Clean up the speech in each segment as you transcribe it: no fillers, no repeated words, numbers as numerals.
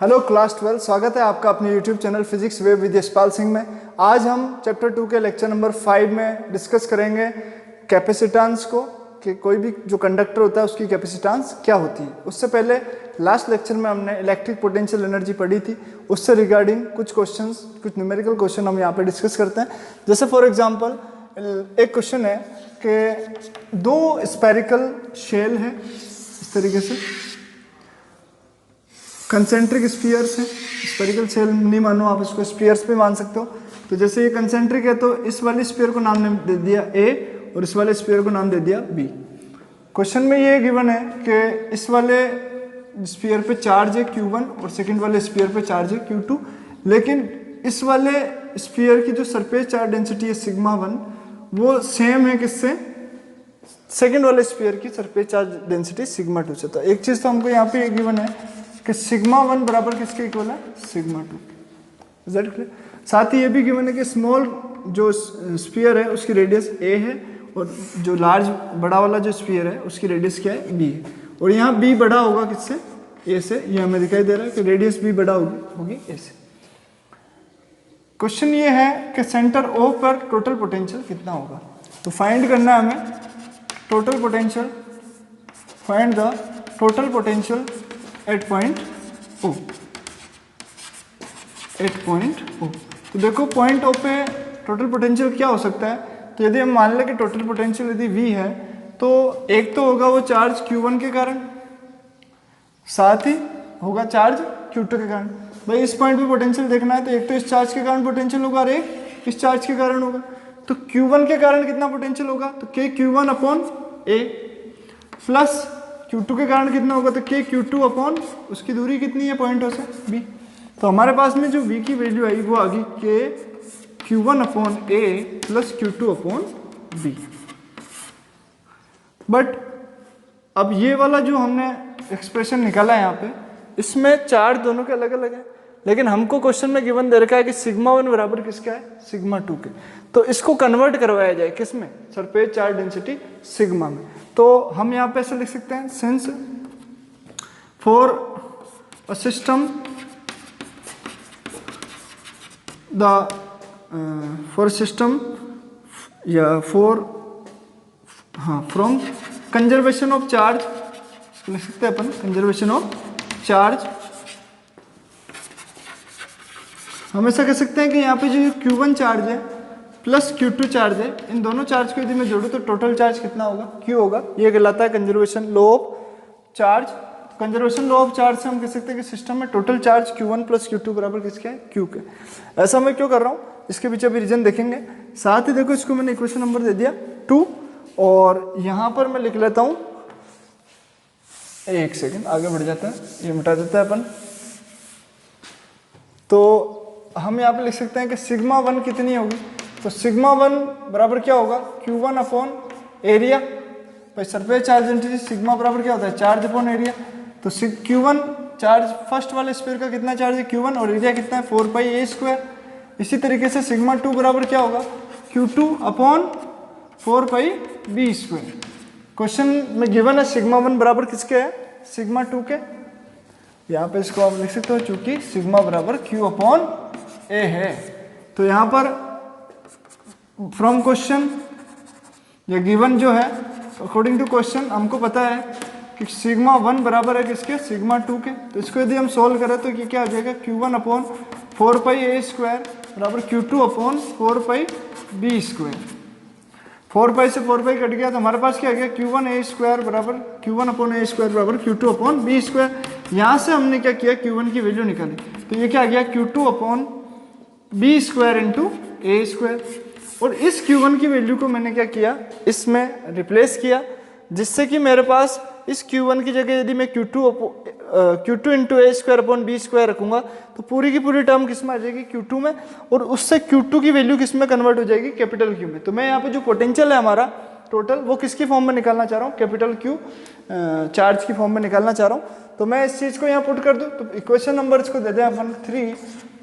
Hello class 12, स्वागत है आपका अपने YouTube channel physics web with Yashpal Singh में। आज हम चैप्टर 2 के लेक्चर नंबर 5 में डिस्कस करेंगे कैपेसिटेंस को, कि कोई भी जो कंडक्टर होता है उसकी कैपेसिटेंस क्या होती है। उससे पहले लास्ट लेक्चर में हमने इलेक्ट्रिक पोटेंशियल एनर्जी पढ़ी थी, उससे रिगार्डिंग कुछ क्वेश्चंस, कुछ न्यूमेरिकल क्वेश्चन हम यहाँ पे डिस्कस करते हैं। जैसे फॉर एग्जांपल एक क्वेश्चन है कि दो स्फेरिकल शेल है, इस तरीके से कंसेंट्रिक स्फीयर्स हैं। स्फेरिकल शेल नहीं मानो आप, इसको स्फीयर्स भी मान सकते हो। तो जैसे ये कंसेंट्रिक है तो इस वाले स्फीयर को नाम दे दिया ए और इस वाले स्फीयर को नाम दे दिया बी। क्वेश्चन में ये गिवन है कि इस वाले स्फीयर पे चार्ज है Q1 और सेकंड वाले स्फीयर पे चार्ज है Q2, लेकिन इस वाले स्फीयर की जो सरफेस चार्ज डेंसिटी है सिग्मा 1 वो सेम है किससे, सेकंड वाले स्फीयर की सरफेस चार्ज डेंसिटी सिग्मा 2 से। तो एक चीज तो हमको यहाँ पे गिवन है कि सिग्मा 1 बराबर किसके इक्वल है, सिग्मा 2। Is that clear? साथ ही ये भी गिवन है कि स्मॉल जो स्फीयर है उसकी रेडियस ए है और जो लार्ज बड़ा वाला जो स्फीयर है उसकी रेडियस क्या है, बी है। और यहाँ बी बड़ा होगा किससे, ए से। ये हमें दिखाई दे रहा है कि रेडियस बी बड़ा होगी ए से। क्वेश्चन ये है कि सेंटर O पर टोटल पोटेंशियल कितना होगा। तो फाइंड करना है हमें total potential, find the total potential at point O, at point O। तो देखो पॉइंट O पे टोटल पोटेंशियल क्या हो सकता है। तो यदि हम मान लें कि टोटल पोटेंशियल यदि V है तो एक तो होगा वो चार्ज Q1 के कारण, साथ ही होगा चार्ज Q2 के कारण। भाई इस पॉइंट पे पोटेंशियल देखना है तो एक तो इस चार्ज के कारण पोटेंशियल होगा और एक इस चार्ज के कारण होगा। तो Q1 के कारण कितना पोटेंशियल होगा, तो K Q1 upon A, plus Q2 के कारण कितना होगा, तो K Q2 अपॉन उसकी दूरी कितनी है पॉइंट O से B। तो हमारे पास में जो V की वैल्यू आई वो आ गई K Q1 upon A plus Q2 upon B। But अब ये वाला जो हमने एक्सप्रेशन निकाला है यहाँ पे, इसमें चार्ज दोनों के अलग अलग है, लेकिन हमको क्वेश्चन में गिवन दे रखा है कि सिग्मा 1 बराबर किसका है, सिग्मा 2 के। तो इसको कन्वर्ट करवाया जाए किसमें, सरफेस चार्ज डेंसिटी सिग्मा में। तो हम यहाँ पे ऐसे लिख सकते हैं, since for a system the for system या for from conservation of charge, लिख सकते हैं अपन कंजर्वेशन ऑफ चार्ज। हम ऐसा कह सकते हैं कि यहाँ पे जो Q1 चार्ज है प्लस Q2 चार्ज है, इन दोनों चार्ज को यदि मैं जोड़ूं तो टोटल चार्ज कितना होगा, Q होगा। ये कहलाता है conservation law of charge. Conservation law of charge से हम कह सकते हैं कि सिस्टम में total charge Q1 plus Q2 बराबर किसके है, Q के। ऐसा मैं क्यों कर रहा हूँ, इसके पीछे भी रीजन देखेंगे। साथ ही देखो इसको मैंने इक्वेशन नंबर दे दिया 2 और यहाँ पर मैं लिख लेता हूँ, एक सेकेंड आगे बढ़ जाता है, ये मिटा देता है अपन। तो हम यहाँ पे लिख सकते हैं कि सिग्मा 1 कितनी होगी, तो सिग्मा 1 बराबर क्या होगा, Q1 अपॉन एरिया। भाई सरफेस चार्ज डेंसिटी सिग्मा बराबर क्या होता है, चार्ज अपॉन एरिया। तो Q1 चार्ज फर्स्ट वाले स्फीयर का कितना चार्ज है Q1 और एरिया कितना है 4πa²। इसी तरीके से सिग्मा 2 बराबर क्या होगा, Q2 अपॉन 4πb²। क्वेश्चन में गिवन है सिग्मा 1 बराबर किसके है, सिग्मा 2 के। यहाँ पे इसको आप लिख सकते हो चूंकि सिग्मा बराबर Q अपॉन A है। तो यहाँ पर फ्रॉम क्वेश्चन या गिवन जो है अकॉर्डिंग टू क्वेश्चन हमको पता है कि सिग्मा 1 बराबर है किसके, सिग्मा 2 के। तो इसको यदि हम सोल्व करें तो ये क्या हो जाएगा, Q1 अपॉन 4πa² बराबर Q2 अपॉन 4πb²। 4π से 4π कट गया तो हमारे पास क्या आ गया, Q1a² बराबर Q1 अपॉन a² बराबर Q2 अपॉन b²। यहाँ से हमने क्या किया, Q1 की वैल्यू निकाली, तो ये क्या आ गया, Q2 upon b² into a²। और इस Q1 की वैल्यू को मैंने क्या किया, इसमें रिप्लेस किया, जिससे कि मेरे पास इस Q1 की जगह यदि मैं Q2 into a² upon b² रखूंगा तो पूरी की पूरी टर्म किस में आ जाएगी, Q2 में। और उससे Q2 की वैल्यू किस में कन्वर्ट हो जाएगी, कैपिटल Q में। तो मैं यहाँ पे जो पोटेंशियल है हमारा टोटल, वो किसकी फॉर्म में निकालना चाह रहा हूँ, कैपिटल Q चार्ज की फॉर्म में निकालना चाह रहा हूँ। तो मैं इस चीज़ को यहाँ पुट कर दूँ, तो इक्वेशन नंबर इसको दे दें अपन 3।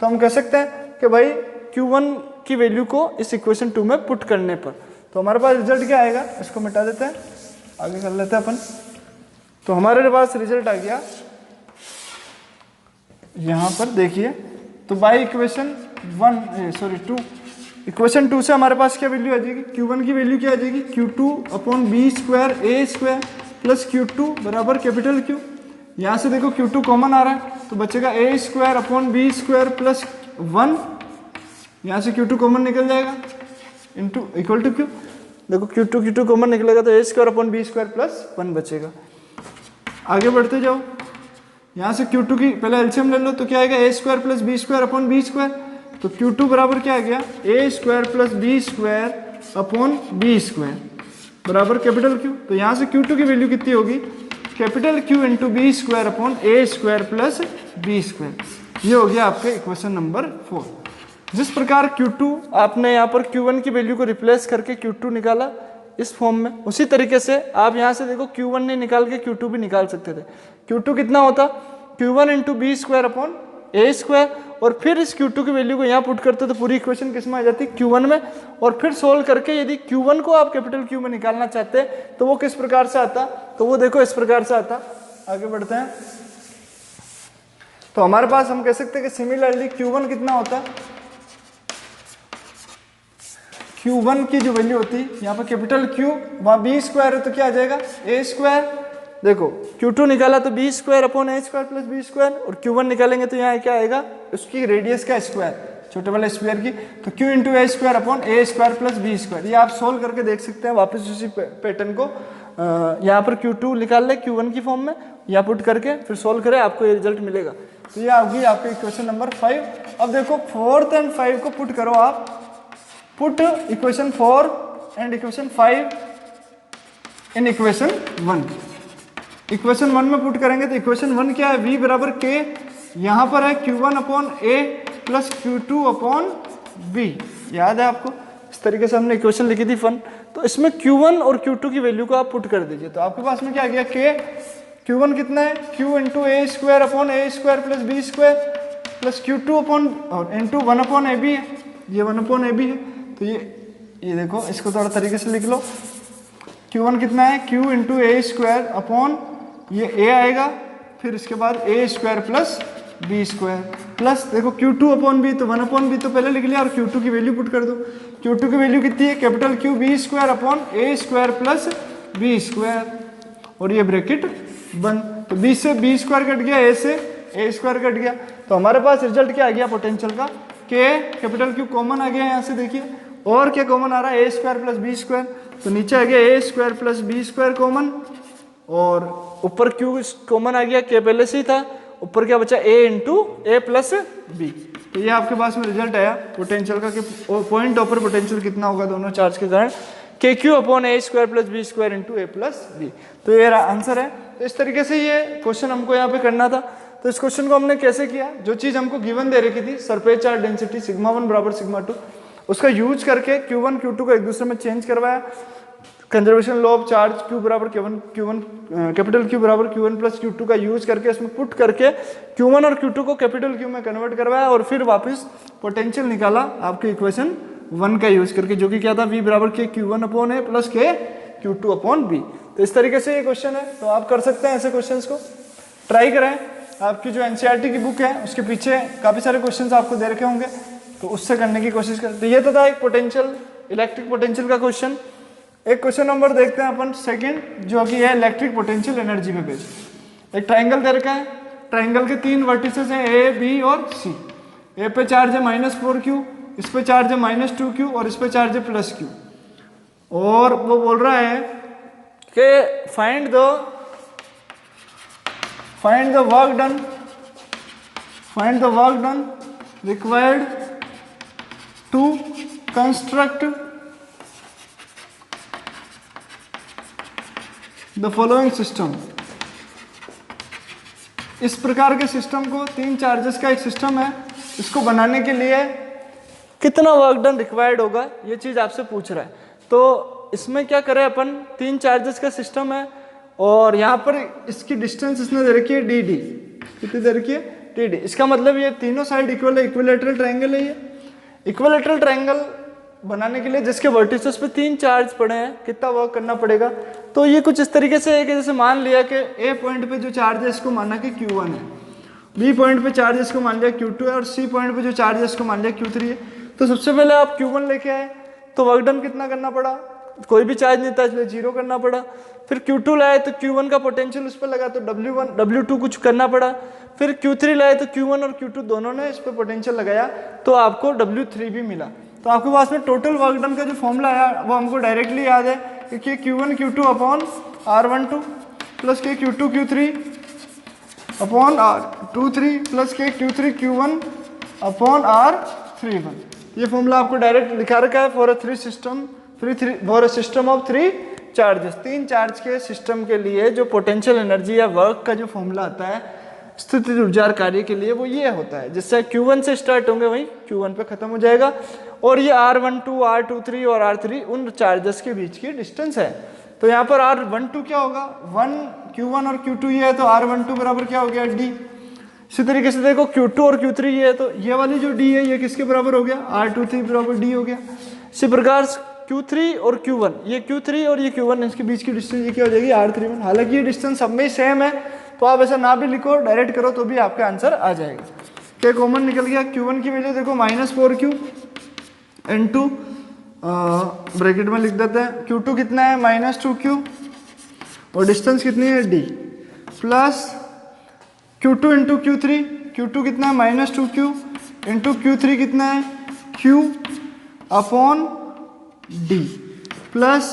तो हम कह सकते हैं कि भाई Q1 की वैल्यू को इस इक्वेशन 2 में पुट करने पर तो हमारे पास रिजल्ट क्या आएगा, इसको मिटा देते हैं, आगे कर लेते हैं अपन। तो हमारे पास रिजल्ट आ गया यहाँ पर देखिए, तो बाई इक्वेशन 2, इक्वेशन 2 से हमारे पास क्या वैल्यू आ जाएगी, Q1 की वैल्यू क्या आ जाएगी, Q2 अपॉन बी स्क्वायर ए स्क्वायर प्लस Q2 बराबर कैपिटल Q। यहाँ से देखो Q2 कॉमन आ रहा है तो बचेगा A square upon B square plus 1, यहाँ से Q2 कॉमन निकल जाएगा इंटू इक्वल टू Q। देखो Q2 कॉमन निकलेगा तो A square upon B square plus 1 बचेगा। आगे बढ़ते जाओ, यहाँ से Q2 की पहले एलसीएम ले लो तो क्या आएगा, a square plus b square upon B square. तो Q2 बराबर क्या आ गया, a square plus b square upon B square बराबर कैपिटल Q। तो यहाँ से Q2 की वैल्यू कितनी होगी, कैपिटल Q into b square upon a square plus b square. ये हो गया आपके इक्वेशन नंबर 4। जिस प्रकार Q2 आपने यहाँ पर Q1 की वैल्यू को रिप्लेस करके Q2 निकाला इस फॉर्म में, उसी तरीके से आप यहाँ से देखो Q1 ने निकाल के Q2 भी निकाल सकते थे। Q2 कितना होता, Q1 into b square upon a square, और फिर इस Q2 की वैल्यू को यहाँ पुट करते तो पूरी इक्वेशन किस में आ जाती, Q1 में। और फिर सोल्व करके यदि Q1 को आप कैपिटल Q में निकालना चाहते तो वो किस प्रकार से आता, तो वो देखो इस प्रकार से आता। आगे बढ़ते हैं, तो हमारे पास हम कह सकते हैं कि सिमिलरली Q1 कितना होता, Q1 की जो वैल्यू होती है यहाँ पर कैपिटल Q, वहाँ बी स्क्वायर है तो क्या आ जाएगा, ए स्क्वायर। देखो Q2 निकाला तो B square upon a square plus b square, और Q1 निकालेंगे तो यहाँ क्या आएगा, उसकी रेडियस का स्क्वायर, छोटे वाले स्क्वायर की, तो Q into a square upon a square plus b square. ये आप सोल्व करके देख सकते हैं वापस उसी पैटर्न को। यहाँ पर Q2 निकाल ले Q1 की फॉर्म में, यहाँ पुट करके फिर सोल्व करें, आपको ये रिजल्ट मिलेगा। तो ये होगी आपका इक्वेशन नंबर 5। अब देखो 4th एंड 5 को पुट करो आप, put equation 4 and equation 5 in equation 1। Equation 1 में पुट करेंगे तो इक्वेशन 1 क्या है, v बराबर k, यहाँ पर है Q1 upon a plus Q2 upon b। याद है आपको, इस तरीके से हमने इक्वेशन लिखी थी फन। तो इसमें Q1 और Q2 की वैल्यू को आप पुट कर दीजिए, तो आपके पास में क्या आ गया, k, Q1 कितना है, Q into a square upon a square plus b square plus Q2 upon और इंटू 1 अपॉन ए बी है, ये 1 अपॉन ए बी है। तो ये देखो, इसको थोड़ा तरीके से लिख लो, Q1 कितना है, Q into a square upon ये a आएगा, फिर इसके बाद a square plus b square plus देखो Q2 अपॉन बी, तो 1 अपॉन बी तो पहले लिख लिया, और Q2 की वैल्यू पुट कर दो। Q2 की वैल्यू कितनी है, capital Q b square upon a square plus b square, और ये ब्रैकेट बंद। तो b से बी स्क्वायर कट गया, a से ए स्क्वायर कट गया, तो हमारे पास रिजल्ट क्या आ गया पोटेंशियल का, k कैपिटल Q कॉमन आ गया यहाँ से, देखिए और क्या कॉमन आ रहा है, a square plus b square, तो नीचे आ गया a square plus b square common, और ऊपर Q कॉमन आ गया, k पहले से ही था, ऊपर क्या बचा, a into a plus b. तो ये आपके पास में रिजल्ट आया पोटेंशियल का कि पॉइंट ऑपर पोटेंशियल कितना होगा दोनों चार्ज के कारण, k Q upon a square plus b square into a plus b. तो ये आंसर है। तो इस तरीके से ये क्वेश्चन हमको यहाँ पे करना था। तो इस क्वेश्चन को हमने कैसे किया, जो चीज़ हमको गिवन दे रखी थी सरफेस चार्ज डेंसिटी सिग्मा 1 बराबर सिग्मा 2, उसका यूज करके Q1 Q2 को एक दूसरे में चेंज करवाया, conservation law of charge Q बराबर Q1 कैपिटल Q बराबर Q1 प्लस Q2 का यूज करके इसमें पुट करके Q1 और Q2 को कैपिटल Q में कन्वर्ट करवाया, और फिर वापस पोटेंशियल निकाला आपके इक्वेशन 1 का यूज करके, जो कि क्या था, V बराबर के Q1 अपॉन ए प्लस के Q2 अपॉन बी। तो इस तरीके से ये क्वेश्चन है, तो आप कर सकते हैं ऐसे क्वेश्चंस को, ट्राई करें। आपकी जो एनसीईआरटी की बुक है उसके पीछे काफ़ी सारे क्वेश्चंस आपको दे रखे होंगे, तो उससे करने की कोशिश करें। तो ये तो था एक पोटेंशियल, इलेक्ट्रिक पोटेंशियल का क्वेश्चन। एक क्वेश्चन नंबर देखते हैं अपन सेकंड, जो कि है इलेक्ट्रिक पोटेंशियल एनर्जी पे बेस्ड। एक ट्राइंगल दे रखा है, ट्राइंगल के 3 वर्टिसेस हैं ए बी और सी। ए पे चार्ज है -4Q, इस पे चार्ज है -2Q, और इस पे चार्ज है +Q। और वो बोल रहा है कि find the work done required to construct the following system. इस प्रकार के सिस्टम को, 3 चार्जेस का एक सिस्टम है, इसको बनाने के लिए कितना वर्क डन रिक्वायर्ड होगा, ये चीज आपसे पूछ रहा है। तो इसमें क्या करें अपन, 3 चार्जेस का सिस्टम है, और यहाँ पर इसकी डिस्टेंस इसने दे रखी है dd, कितनी दे रखी है, dd। इसका मतलब ये तीनों साइड इक्वल है, इक्विलेटरल ट्रायंगल है ये। इक्विलेटरल ट्रायंगल बनाने के लिए जिसके वर्टिसेस पे 3 चार्ज पड़े हैं, कितना वर्क करना पड़ेगा। तो ये कुछ इस तरीके से है कि जैसे मान लिया कि ए पॉइंट पे जो चार्ज है इसको माना कि Q1 है, बी पॉइंट पे चार्ज इसको मान लिया Q2 है और सी पॉइंट पे जो चार्ज है इसको मान लिया Q3 है। तो सबसे पहले आप Q1 लेके आए तो वर्क डन कितना करना पड़ा, कोई भी चार्ज नहीं था इसलिए 0 करना पड़ा। फिर Q2 लाए तो Q1 का पोटेंशियल उस पर लगा तो W1 W2 कुछ करना पड़ा। फिर Q3 लाए तो Q1 और Q2 दोनों ने इस पर पोटेंशियल लगाया तो आपको W3 भी मिला। तो आपके पास में टोटल वर्क डन का जो फॉर्मूला है वो हमको डायरेक्टली याद है कि Q1 Q2 upon R12 plus के Q2 Q3 upon R23 plus के Q3 Q1 अपॉन R31। ये फॉर्मूला आपको डायरेक्ट लिखा रखा है for a system of 3 charges. 3 charge के सिस्टम के लिए जो पोटेंशियल एनर्जी या वर्क का जो फॉर्मूला आता है स्थितिज ऊर्जा कार्य के लिए वो ये होता है, जिससे Q1 से स्टार्ट होंगे वही Q1 पे खत्म हो जाएगा। और ये R12 R23 और R3 उन चार्जेस के बीच की डिस्टेंस है। तो यहाँ पर R12 क्या होगा, 1 Q1 और Q2 ये है तो R12 बराबर क्या हो गया D। इसी तरीके से देखो Q2 और Q3 ये है तो ये वाली जो D है ये किसके बराबर हो गया, R23 बराबर D हो गया। इसी प्रकार Q3 और Q1, ये Q3 और ये Q1 इसके बीच की डिस्टेंस ये क्या हो जाएगी R31। हालांकि ये डिस्टेंस सब में ही सेम है तो आप ऐसा ना भी लिखो डायरेक्ट करो तो भी आपका आंसर आ जाएगा। क्या कॉमन निकल गया, Q1 की वैल्यू देखो -4Q N2 ब्रैकेट में लिख देते हैं। Q2 कितना है -2Q और डिस्टेंस कितनी है D plus Q2 into Q3, Q2 कितना है -2Q इंटू Q3 कितना है Q अपॉन D प्लस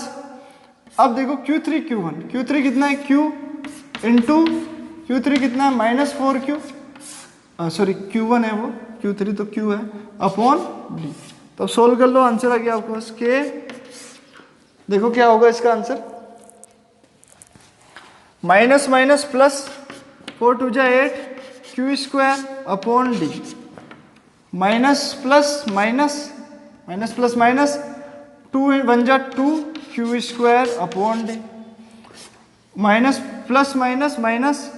अब देखो Q3 Q1 कितना है Q इंटू Q3 कितना है -4Q सॉरी Q1 है वो, Q3 तो Q है अपॉन D। तो सोल्व कर लो, आंसर आ गया आपके पास के। देखो क्या होगा इसका आंसर, माइनस माइनस प्लस 4 2 जा 8 Q square upon D, minus plus minus 2 1 जा 2 Q square upon D, minus plus minus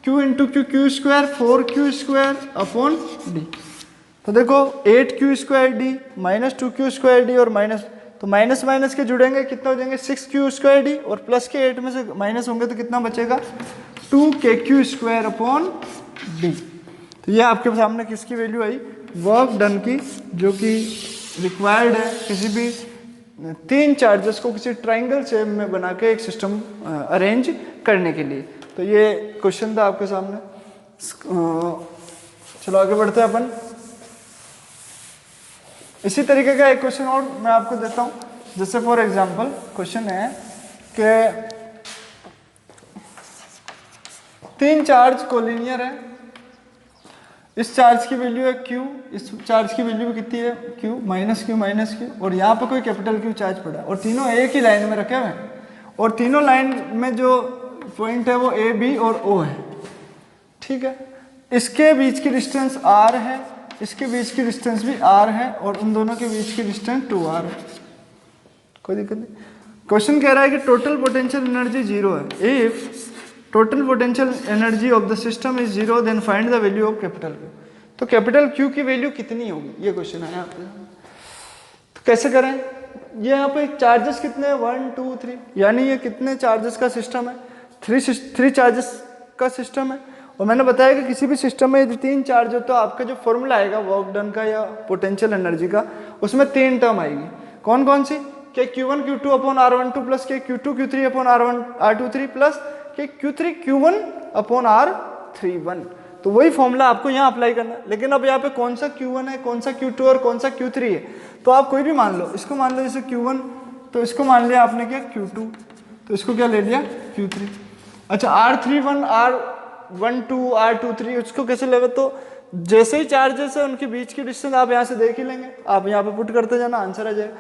Q into Q square 4Q square upon D। तो देखो 8Q square D -2Q square D और minus के जुड़ेंगे कितना हो जाएंगे 6Q स्क्वायर D और प्लस के 8 में से माइनस होंगे तो कितना बचेगा 2KQ स्क्वायर अपॉन D। तो ये आपके सामने किसकी वैल्यू आई, वर्क डन की, जो कि रिक्वायर्ड है किसी भी 3 चार्जेस को किसी ट्राइंगल शेप में बना के एक सिस्टम अरेंज करने के लिए। तो ये क्वेश्चन था आपके सामने। चलो आगे बढ़ते हैं अपन। इसी तरीके का एक क्वेश्चन और मैं आपको देता हूं, जैसे फॉर एग्जांपल क्वेश्चन है कि 3 चार्ज कोलिनियर है, इस चार्ज की वैल्यू है Q, इस चार्ज की वैल्यू कितनी है Q -Q और यहाँ पर कोई कैपिटल Q चार्ज पड़ा है और तीनों एक ही लाइन में रखे हुए हैं और तीनों लाइन में जो पॉइंट है वो A B और O है, ठीक है। इसके बीच की डिस्टेंस R है, इसके बीच की डिस्टेंस भी R है और उन दोनों के बीच की डिस्टेंस 2R है, कोई दिक्कत नहीं। क्वेश्चन कह रहा है कि टोटल पोटेंशियल एनर्जी 0 है। If total potential energy of the system is 0 then find the value of capital Q। तो कैपिटल Q की वैल्यू कितनी होगी, ये क्वेश्चन है यहाँ पे। तो कैसे करें, ये यहाँ पे चार्जेस कितने हैं 1 2 3, यानी ये कितने चार्जेस का सिस्टम है, 3 चार्जेस का सिस्टम है। और मैंने बताया कि किसी भी सिस्टम में यदि 3 चार्ज हो तो आपका जो फॉर्मूला आएगा वर्क डन का या पोटेंशियल एनर्जी का, उसमें 3 टर्म आएगी। कौन कौन सी, के Q1 Q2 upon R12 plus के Q2 Q3 upon R23 plus के Q3 Q1 अपॉन R31। तो वही फॉर्मूला आपको यहाँ अप्लाई करना है। लेकिन अब यहाँ पे कौन सा Q1 है, कौन सा Q2 और कौन सा Q3 है, तो आप कोई भी मान लो। इसको मान लो जैसे Q1, तो इसको मान लिया आपने क्या Q2, तो इसको क्या ले लिया Q3। अच्छा R31 R12 R23 उसको कैसे लेवे, तो जैसे ही चार्जेस है उनके बीच की डिस्टेंस आप यहाँ से देख ही लेंगे, आप यहाँ पे पुट करते जाना, आंसर आ जाएगा।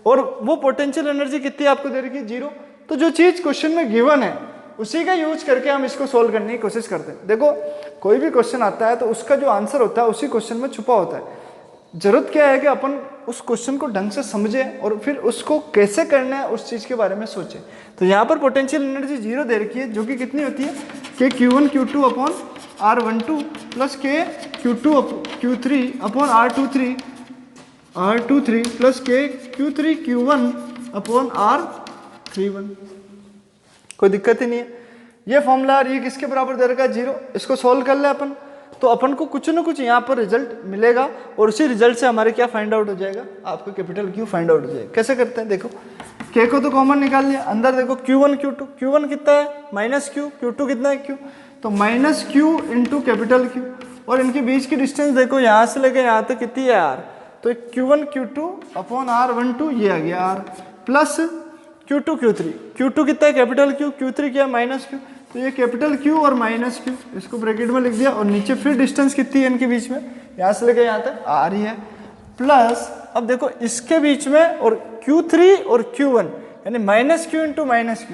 और वो पोटेंशियल एनर्जी कितनी आपको दे रखी है 0। तो जो चीज क्वेश्चन में गिवन है उसी का यूज करके हम इसको सोल्व करने की कोशिश करते हैं। देखो कोई भी क्वेश्चन आता है तो उसका जो आंसर होता है उसी क्वेश्चन में छुपा होता है। जरूरत क्या है कि अपन उस क्वेश्चन को ढंग से समझें और फिर उसको कैसे करना है उस चीज के बारे में सोचें। तो यहाँ पर पोटेंशियल एनर्जी 0 दे रखी है, जो कि कितनी होती है के Q1 Q2 upon R12 plus के Q2 Q3 upon R23 plus के Q3 Q1 अपॉन R31। कोई दिक्कत ही नहीं है। ये फॉर्मूला ये किसके बराबर दे रखा है 0। इसको सोल्व कर ले अपन, तो अपन को कुछ ना कुछ यहाँ पर रिजल्ट मिलेगा और उसी रिजल्ट से हमारे क्या फाइंड आउट हो जाएगा, आपका कैपिटल Q फाइंड आउट हो जाएगा। कैसे करते हैं, देखो K को तो कॉमन निकाल लिया, अंदर देखो Q1 Q2, Q1 कितना है -Q, Q2 कितना है Q, तो -Q इंटू कैपिटल Q, और इनके बीच की डिस्टेंस देखो यहाँ से लेके यहाँ तक कितनी है R, तो Q1 Q2 अपॉन R12 ये आ गया R, plus Q2 Q3, Q2 कितना है कैपिटल Q, Q3 क्या है -Q, तो ये कैपिटल Q और -Q इसको ब्रैकेट में लिख दिया, और नीचे फिर डिस्टेंस कितनी है इनके बीच में, यहाँ से लेके यहाँ तक R ही है, प्लस अब देखो इसके बीच में और Q3 और Q1 यानी -Q इंटू -Q,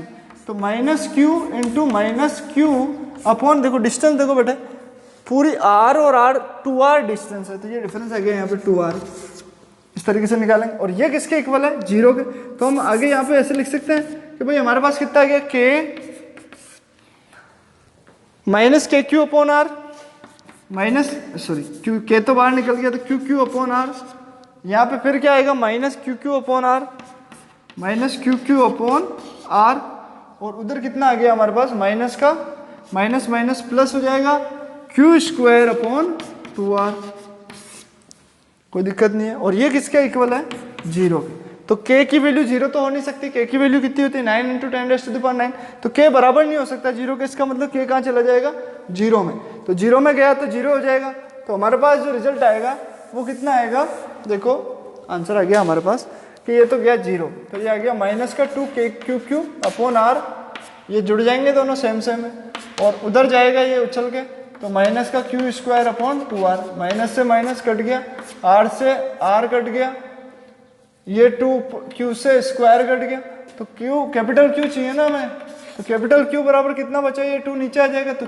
तो -Q इंटू -Q अपॉन देखो डिस्टेंस देखो बेटा पूरी R और R 2R डिस्टेंस है, तो ये डिफरेंस आ गया यहाँ पे 2R, इस तरीके से निकालेंगे। और ये किसके इक्वल है, 0 के, तो हम आगे यहाँ पे ऐसे लिख सकते हैं कि भाई हमारे पास कितना आ गया K -KQ upon R K तो बाहर निकल गया, तो QQ अपॉन R, यहाँ पे फिर क्या आएगा -QQ upon R -QQ upon R, और उधर कितना आ गया हमारे पास माइनस का माइनस माइनस प्लस हो जाएगा Q² अपॉन 2R, कोई दिक्कत नहीं है। और ये किसके इक्वल है, 0 के, तो K की वैल्यू 0 तो हो नहीं सकती, K की वैल्यू कितनी होती है 9 इंटू 10⁹, तो K बराबर नहीं हो सकता 0 के, इसका मतलब K कहाँ चला जाएगा 0 में, तो 0 में गया तो 0 हो जाएगा, तो हमारे पास जो रिजल्ट आएगा वो कितना आएगा, देखो आंसर आ गया हमारे पास कि ये तो गया 0, तो ये आ गया -2KQQ अपॉन R, ये जुड़ जाएंगे दोनों सेम सेम है, और उधर जाएगा ये उछल के, तो -Q² अपॉन 2R, माइनस से माइनस कट गया, R से R कट गया, ये 2Q से स्क्वायर कट गया, तो Q कैपिटल Q चाहिए ना हमें, तो कैपिटल Q बराबर कितना बचा, ये 2 नीचे आ जाएगा, तो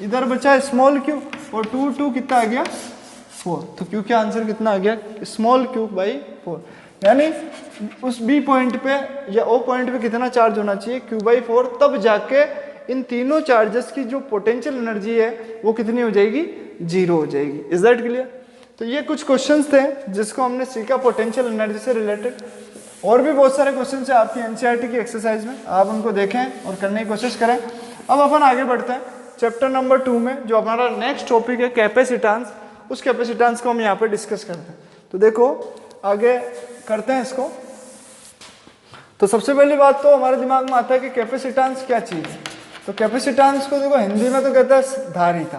इधर बचा स्मॉल q, और 2 कितना आ गया 4, तो Q का आंसर कितना आ गया स्मॉल q बाई 4, यानी उस B पॉइंट पे या O पॉइंट पे कितना चार्ज होना चाहिए Q/4, तब जाके इन तीनों चार्जेस की जो पोटेंशियल एनर्जी है वो कितनी हो जाएगी, 0 हो जाएगी। Is that clear? तो ये कुछ क्वेश्चंस थे जिसको हमने सीखा पोटेंशियल एनर्जी से रिलेटेड, और भी बहुत सारे क्वेश्चन है आपकी एनसीईआरटी की एक्सरसाइज में, आप उनको देखें और करने की कोशिश करें। अब अपन आगे बढ़ते हैं चैप्टर नंबर 2 में, जो हमारा नेक्स्ट टॉपिक है कैपेसिटेंस, उस कैपेसिटेंस को हम यहाँ पे डिस्कस करते हैं। तो देखो आगे करते हैं इसको। तो सबसे पहली बात तो हमारे दिमाग में आता है कि कैपेसिटेंस क्या चीज़ है। तो कैपेसिटेंस को देखो हिंदी में तो कहते हैं धारिता,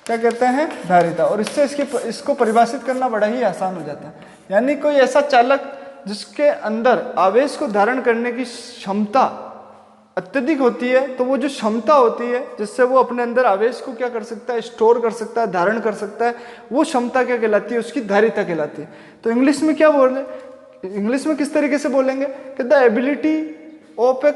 क्या कहते हैं धारिता, और इससे इसको परिभाषित करना बड़ा ही आसान हो जाता है, यानी कोई ऐसा चालक जिसके अंदर आवेश को धारण करने की क्षमता अत्यधिक होती है, तो वो जो क्षमता होती है जिससे वो अपने अंदर आवेश को क्या कर सकता है, स्टोर कर सकता है, धारण कर सकता है, वो क्षमता क्या कहलाती है, उसकी धारिता कहलाती है। तो इंग्लिश में क्या बोल रहे हैं, इंग्लिश में किस तरीके से बोलेंगे कि the ability of a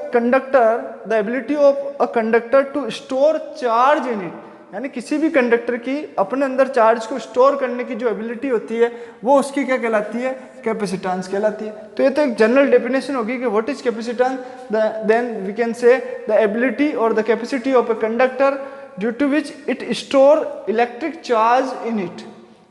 conductor to store charge in it, यानी किसी भी कंडक्टर की अपने अंदर चार्ज को स्टोर करने की जो एबिलिटी होती है वो उसकी क्या कहलाती है, कैपेसिटेंस कहलाती है। तो ये तो एक जनरल डेफिनेशन होगी कि what is capacitance, then we can say the ability और the capacity of a conductor due to which it store electric charge in it,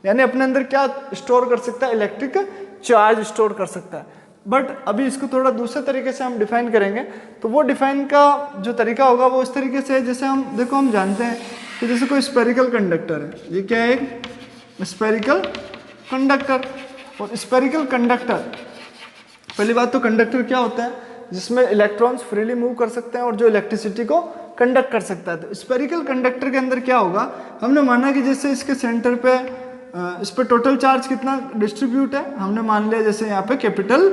यानी अपने अंदर क्या स्टोर कर सकता है, इलेक्ट्रिक चार्ज स्टोर कर सकता है। बट अभी इसको थोड़ा दूसरे तरीके से हम डिफाइन करेंगे, तो वो डिफाइन का जो तरीका होगा वो इस तरीके से है, जैसे हम देखो हम जानते हैं कि जैसे कोई स्पेरिकल कंडक्टर है, ये क्या है एक स्पेरिकल कंडक्टर, और स्पेरिकल कंडक्टर पहली बात तो कंडक्टर क्या होता है, जिसमें इलेक्ट्रॉन्स फ्रीली मूव कर सकते हैं और जो इलेक्ट्रिसिटी को कंडक्ट कर सकता है। तो स्पेरिकल कंडक्टर के अंदर क्या होगा, हमने माना कि जैसे इसके सेंटर पे इस पर टोटल चार्ज कितना डिस्ट्रीब्यूट है, हमने मान लिया जैसे यहाँ पे कैपिटल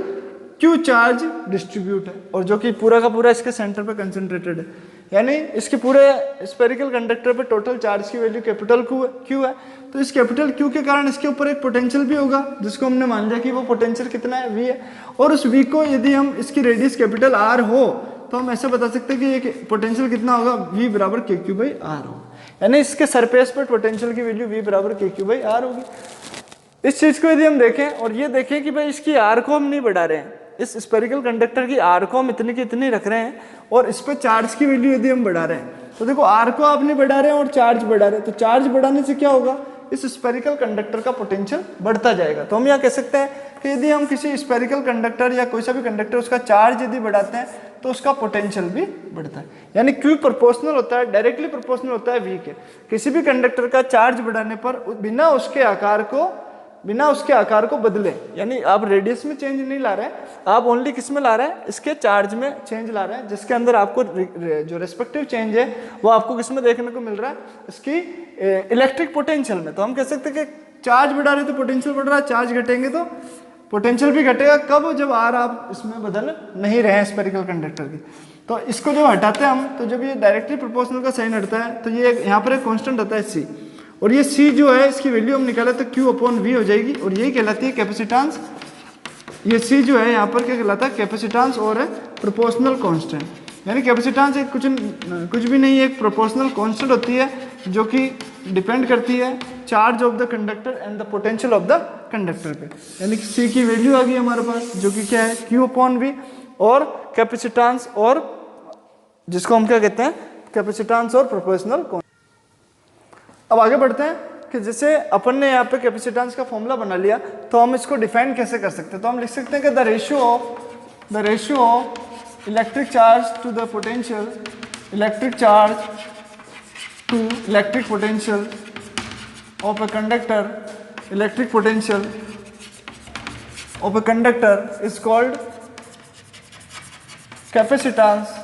Q चार्ज डिस्ट्रीब्यूट है, और जो कि पूरा का पूरा इसके सेंटर पे कंसंट्रेटेड है, यानी इसके पूरे स्पेरिकल कंडक्टर पे टोटल चार्ज की वैल्यू कैपिटल Q है। तो इस कैपिटल Q के कारण इसके ऊपर एक पोटेंशियल भी होगा, जिसको हमने मान लिया कि वो पोटेंशियल कितना है, V है, और उस V को यदि हम इसकी रेडियस कैपिटल R हो तो हम ऐसे बता सकते हैं कि ये पोटेंशियल कितना होगा, V बराबर KQ/R होगा, यानी इसके सरफेस पर पोटेंशियल की वैल्यू V बराबर KQ/R होगी। इस चीज को यदि हम देखें और ये देखें कि भाई इसकी R को हम नहीं बढ़ा रहे हैं, इस स्पेरिकल कंडक्टर की R को हम इतनी की इतनी रख रहे हैं, और इस पे चार्ज की वैल्यू यदि हम बढ़ा रहे हैं, तो देखो R को आप नहीं बढ़ा रहे हैं और चार्ज बढ़ा रहे हैं, तो चार्ज बढ़ाने से क्या होगा, इस स्पेरिकल कंडक्टर का पोटेंशियल बढ़ता जाएगा। तो हम यहाँ कह सकते हैं कि यदि हम किसी स्पेरिकल कंडक्टर या कोई सा भी कंडक्टर उसका चार्ज यदि बढ़ाते हैं तो उसका पोटेंशियल भी बढ़ता है। यानी Q प्रोपोर्शनल होता है, डायरेक्टली प्रोपोर्शनल होता है V के। किसी भी कंडक्टर का चार्ज बढ़ाने पर बिना उसके आकार को बदले, यानी आप रेडियस में चेंज नहीं ला रहे हैं, आप ओनली किस में ला रहे हैं, इसके चार्ज में चेंज ला रहे हैं, जिसके अंदर आपको जो रेस्पेक्टिव चेंज है वो आपको किस में देखने को मिल रहा है, इसकी इलेक्ट्रिक पोटेंशियल में। तो हम कह सकते हैं कि चार्ज बढ़ा रहे तो पोटेंशियल बढ़ रहा है, चार्ज घटेंगे तो पोटेंशियल भी घटेगा। कब? जब आर आप इसमें बदल नहीं रहे हैं स्फेरिकल कंडक्टर की। तो इसको जब हटाते हैं हम, तो जब ये डायरेक्टली प्रोपोर्शनल का साइन हटता है तो ये यहाँ पर एक कांस्टेंट आता है C, और ये C जो है इसकी वैल्यू हम निकाले तो Q/V हो जाएगी, और यही कहलाती है कैपेसिटेंस। ये C जो है यहाँ पर क्या कहलाता है, कैपेसिटेंस और प्रोपोर्शनल कांस्टेंट। यानी कैपेसिटेंस एक कुछ भी नहीं है, एक प्रोपोर्शनल कांस्टेंट होती है जो कि डिपेंड करती है charge of the conductor and the potential of the conductor पे। यानी कि C की वैल्यू आ गई हमारे पास, जो कि क्या है, Q/V, और कैपेसिटेंस, और जिसको हम क्या कहते हैं, कैपेसिटेंस और प्रोपोर्शनल कांस्टेंट। अब आगे बढ़ते हैं कि जैसे अपन ने यहाँ पे कैपेसिटेंस का फॉर्मूला बना लिया, तो हम इसको डिफाइन कैसे कर सकते हैं। तो हम लिख सकते हैं कि the ratio of electric charge to the potential, electric charge to electric potential of a conductor, electric potential of a conductor is called capacitance,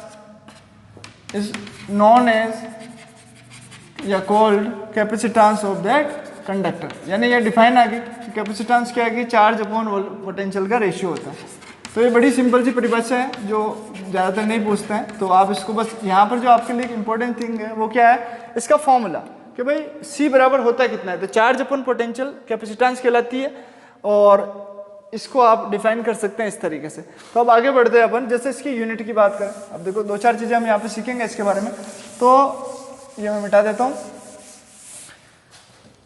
is known as या called capacitance of that conductor. यानी ये define आ गई कि capacitance क्या है, charge upon potential का ratio होता है। तो ये बड़ी सिंपल सी परिभाषा है जो ज़्यादातर नहीं पूछते हैं, तो आप इसको बस यहाँ पर जो आपके लिए इंपॉर्टेंट थिंग है वो क्या है, इसका फॉर्मूला कि भाई C बराबर होता है कितना है, तो चार्ज अपॉन पोटेंशियल कैपेसिटेंस कहलाती है, और इसको आप डिफाइन कर सकते हैं इस तरीके से। तो अब आगे बढ़ते हैं अपन, जैसे इसकी यूनिट की बात करें। अब देखो 2-4 चीज़ें हम यहाँ पे सीखेंगे इसके बारे में, तो ये मैं मिटा देता हूँ।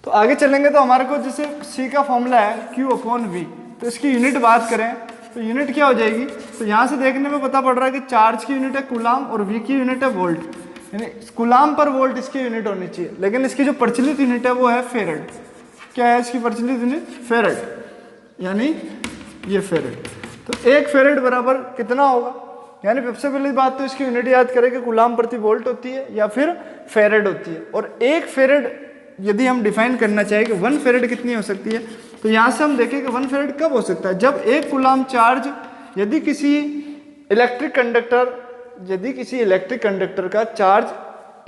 तो आगे चलेंगे तो हमारे को जैसे C का फॉर्मूला है Q/V, तो इसकी यूनिट बात करें तो यूनिट क्या हो जाएगी, तो यहाँ से देखने में पता पड़ रहा है कि चार्ज की यूनिट है कूलाम और V की यूनिट है वोल्ट, यानी कूलाम पर वोल्ट इसकी यूनिट होनी चाहिए। लेकिन इसकी जो प्रचलित यूनिट है वो है फेरेड। क्या है इसकी प्रचलित यूनिट? फेरेड, यानी ये फेरेड। तो 1 फेरेड बराबर कितना होगा, यानी सबसे पहली बात तो इसकी यूनिट याद करें कि कूलाम प्रति वोल्ट होती है या फिर फेरेड होती है। और 1 फेरेड यदि हम डिफाइन करना चाहें कि 1 फेरेड कितनी हो सकती है, तो यहाँ से हम देखें कि 1 फेरेड कब हो सकता है, जब 1 कूलाम चार्ज यदि किसी इलेक्ट्रिक कंडक्टर का चार्ज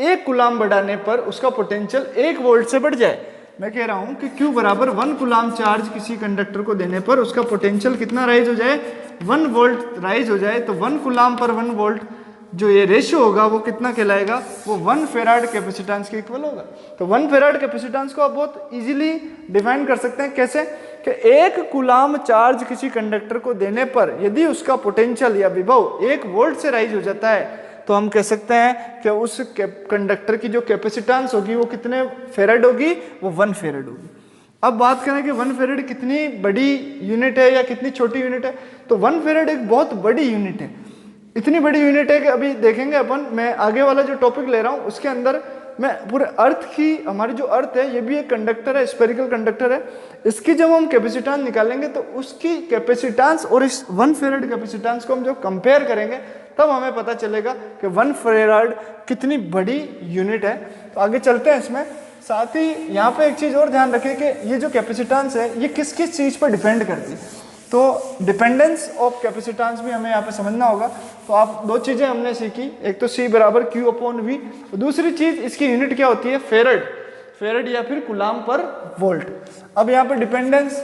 1 कूलाम बढ़ाने पर उसका पोटेंशियल 1 वोल्ट से बढ़ जाए। मैं कह रहा हूँ कि Q बराबर 1 कूलाम चार्ज किसी कंडक्टर को देने पर उसका पोटेंशियल कितना राइज हो जाए, 1 वोल्ट राइज हो जाए, तो 1 कूलाम पर 1 वोल्ट जो ये रेशियो होगा वो कितना कहलाएगा, वो 1 फेराड कैपेसिटेंस के इक्वल होगा। तो 1 फेराड कैपेसिटेंस को आप बहुत इजीली डिफाइन कर सकते हैं। कैसे कि 1 कूलाम चार्ज किसी कंडक्टर को देने पर यदि उसका पोटेंशियल या विभव 1 वोल्ट से राइज हो जाता है, तो हम कह सकते हैं कि उस कंडक्टर की जो कैपेसिटेंस होगी वो कितने फेराड होगी, वो 1 फेराड होगी। अब बात करें कि 1 फेराड कितनी बड़ी यूनिट है या कितनी छोटी यूनिट है, तो 1 फेराड एक बहुत बड़ी यूनिट है। इतनी बड़ी यूनिट है कि अभी देखेंगे अपन, मैं आगे वाला जो टॉपिक ले रहा हूँ उसके अंदर मैं पूरे अर्थ की, हमारी जो अर्थ है ये भी एक कंडक्टर है, स्फेरिकल कंडक्टर है, इसकी जब हम कैपेसिटेंस निकालेंगे तो उसकी कैपेसिटेंस और इस 1 फेराड कैपेसिटेंस को हम जब कंपेयर करेंगे तब हमें पता चलेगा कि 1 फेराड कितनी बड़ी यूनिट है। तो आगे चलते हैं इसमें। साथ ही यहाँ पे एक चीज़ और ध्यान रखें कि ये जो कैपेसिटेंस है ये किस किस चीज़ पर डिपेंड करती है, तो डिपेंडेंस ऑफ कैपेसिटेंस भी हमें यहाँ पे समझना होगा। तो आप 2 चीज़ें हमने सीखी, एक तो C बराबर Q/V, दूसरी चीज़ इसकी यूनिट क्या होती है, फेराड या फिर कूलाम पर वोल्ट। अब यहाँ पे डिपेंडेंस,